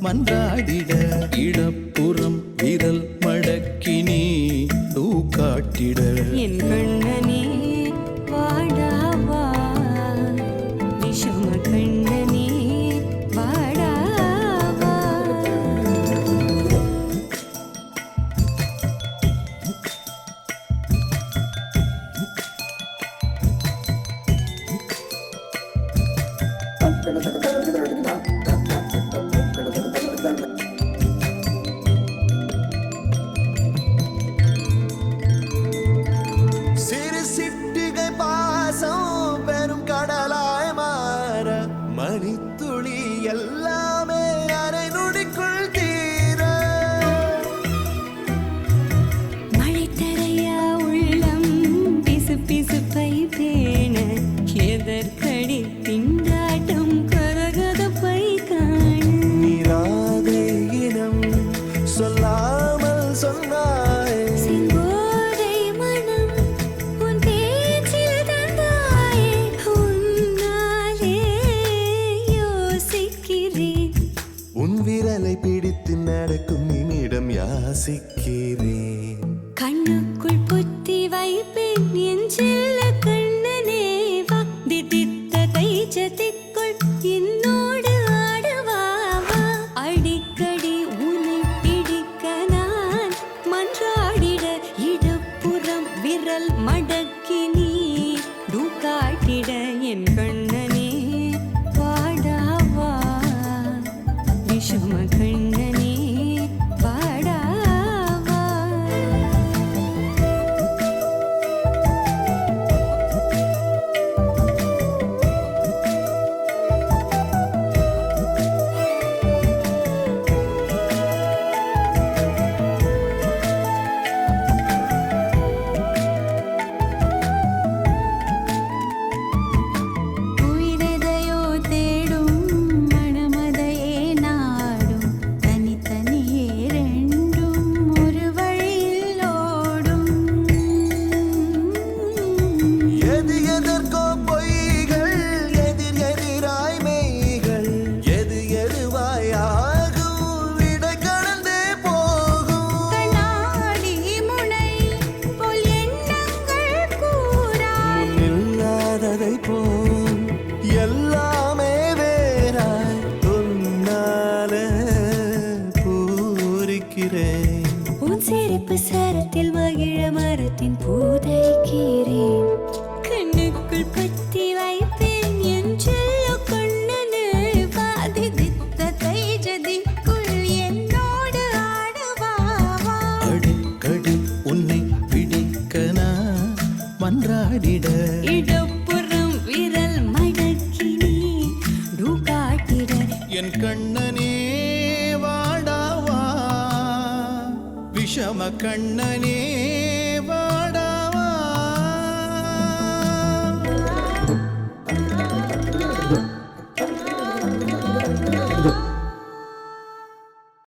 மன்றாடிட இடப்புறம் விரல் மடக்கினி காட்டிட என் கண்ணனே வாடாவா விஷம கண்ணனே வாடாவா மணித்துளி எல்லாமே அரை நொடிக்குள் தீர மழை தரையா உள்ளம் பிசு பிசுப்பை பேண எதற்கடி திண்டாட்டம் கரகதப்பை காண நீராதே இனம் சொல்லாமல் சொன்னாய் சிங்கோதை மனம் உன் பேச்சில் தந்தாயே உன்னாலே யோசிக்கிறேன் உன் விரலை பிடித்து நடக்கும் நிமிடம் யாசிக்கிறேன் கண்ணுக்குள் புத்தி வைப்பேன் என் செல்ல கண்ணனே வா திதித்த தைஜத்திற்குள் என்னோடு ஆடுவாவா அடிக்கடி உன்னை பிடிக்க நான் மன்றாடிட இடப்புறம் விரல் மடக்கி நீ காட்டிட என் கண்ணனே வாடாவா விஷம கண்ணனே வாடாவா உயிரெதையோ தேடும் மனமதையே நாடும் தனித்தனியே ரெண்டும் ஒரு வழியில் ஓடும் எது எதற்கோ பொய்கள் எதிர் எதிராய் மெய்கள் எது எதுவாய் ஆகும் விடை கடந்தே போகும் கண்ணாடி முனை போல் எண்ணங்கள் கூறா இல்லாததை போல் எல்லாமே வேறாய் உன்னால பூரிக்கிறேன் உன் சிரிப்பு சரத்தில் மகிழ மரத்தின் பூதைக்கிறேன் கண்ணுக்குள் பத்தி வைப்பேன் என் செல்ல கண்ணனே பாதித்த தைஜதிக்குள் என்னோடு ஆடுவாவா அடிக்கடி உன்னை பிடிக்க நான் மன்றாடிட இடப்புறம் விரல் மடக்கி நீ காட்டிட என் கண்ணனே வாடாவா விஷம கண்ணனே